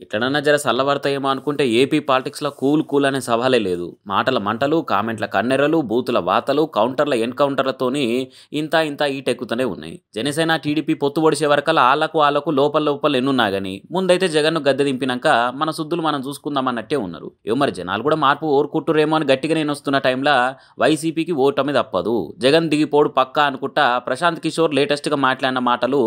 ఎక్కడన్నా జర సల్లబడతాయేమో అనుకుంటే ఏపీ పాలిటిక్స్‌లో కూల్ కూల్ అనే సవాలే లేదు. మాటల మంటలు, కామెంట్ల కన్నెర్రలు, బూతుల వాతలు, కౌంటర్ల ఎన్‌కౌంటర్లతోని ఇంత హీటెక్కుతూనే ఉన్నాయి. జనసేన, టీడీపీ పొత్తు పొడిచే వరకల్లా ఆళ్ళకు లోపల లోపల ఎన్నున్నా గాని, ముందైతే జగన్‌ను గద్దె దింపినంక మన సుద్దులు మనం చూసుకుందాం అన్నట్టే ఉన్నారు. ఏమో మరి జనాలు కూడా మార్పు కోరుకుంటుర్రేమో అని గట్టిగా నేనొస్తున్న టైంలా వైసీపీకి ఓటమి తప్పదు. జగన్ దిగిపోడు పక్కా అనుకుంటా ప్రశాంత్ కిషోర్ లేటెస్ట్‌గా మాట్లాడిన మాటలు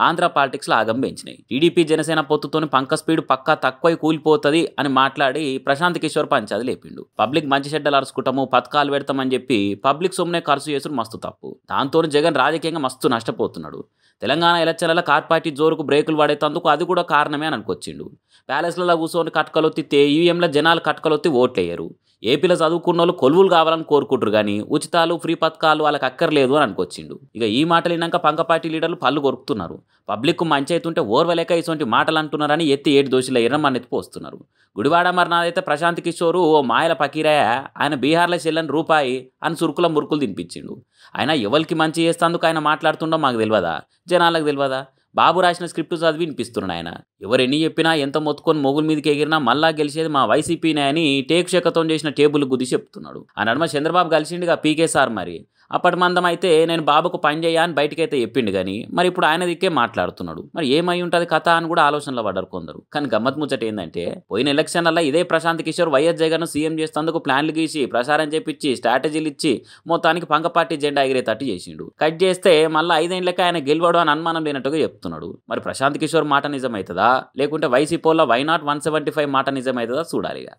ఆంధ్ర పాలిటిక్స్‌లో ఆగం పెంచినాయి. టీడీపీ, జనసేన పొత్తుతోని పంక స్పీడ్ పక్కా తక్కువై కూలిపోతది అని మాట్లాడి ప్రశాంత్ కిషోర్ పంచాది లేపిండు. పబ్లిక్ మంచి చెడ్డలు అరుచుకుంటాము, పథకాలు పెడతామని చెప్పి పబ్లిక్ సొమ్మునే ఖర్చు చేసుడు మస్తు తప్పు. దాంతో జగన్ రాజకీయంగా మస్తు నష్టపోతున్నాడు. తెలంగాణ ఎలక్షన్లలో కార్ పార్టీ జోరుకు బ్రేకులు పడేటందుకు అది కూడా కారణమే అని అనుకొచ్చిండు. ప్యాలెస్లలో కూర్చొని కట్కలొత్తితే ఈవీఎంల జనాలు కట్కలొత్తి ఓట్లేయరు. ఏపీలో చదువుకున్నోళ్ళు కొలువులు కావాలని కోరుకుంటారు కానీ ఉచితాలు, ఫ్రీ పథకాలు వాళ్ళకి అక్కర్లేదు అని అనుకొచ్చిండు. ఇక ఈ మాటలు విన్నాక పంక పార్టీ లీడర్లు పళ్ళు కొరుకుతున్నారు. పబ్లిక్ మంచి అవుతుంటే ఓర్వలేక ఇటువంటి మాటలు అంటున్నారని ఎత్తి ఏడు దోషుల ఎర్రమన్నెత్తి పోస్తున్నారు. గుడివాడ మర్నాథైతే ప్రశాంత్ కిషోరు ఓ మాయల పకీరయ్య, ఆయన బీహార్లో చెల్లని రూపాయి అని సురుకుల మురుకులు తినిపించిండు. ఆయన ఎవరికి మంచి చేస్తేందుకు ఆయన మాట్లాడుతుండో మాకు తెలియదా, జనాలకు తెలియదా? బాబు రాసిన స్క్రిప్ట్ చదివి వినిపిస్తున్నాడు ఆయన. ఎవరు ఎన్ని చెప్పినా, ఎంత మొత్తుకొని మొగుల మీదకి ఎగిరినా మళ్ళా గెలిచేది మా వైసీపీనే అని టేకు చెక్కతో చేసిన టేబుల్ గుద్ది చెప్తున్నాడు. ఆ నడుమ చంద్రబాబు కలిసిండుగా పీకే సార్. మరి అప్పటి మందం అయితే నేను బాబుకు పని చేయ అని బయటకైతే చెప్పిండు కానీ మరి ఇప్పుడు ఆయన దిక్కే మాట్లాడుతున్నాడు. మరి ఏమై ఉంటుంది కథ అని కూడా ఆలోచనలో పడ్డారు కొందరు. కానీ గమ్మత్ ముచ్చట ఏంటంటే పోయిన ఎలక్షన్లలో ఇదే ప్రశాంత్ కిషోర్ వైఎస్ జగన్ సీఎం చేసేందుకు ప్లాన్లు గీసి ప్రసారం చేపించి స్ట్రాటజీలు ఇచ్చి మొత్తానికి పంక పార్టీ జెండా ఎగిరేటట్టు చేసిండు. కట్ చేస్తే మళ్ళీ 5 ఏళ్లకే ఆయన గెలవడు అని అనుమానం లేనట్టుగా చెప్తున్నాడు. మరి ప్రశాంత్ కిషోర్ మాట నిజమవుతుందా, లేకుంటే వైసీపీలో వై నాట్ 175 మాట నిజమవుతుందా చూడాలిగా.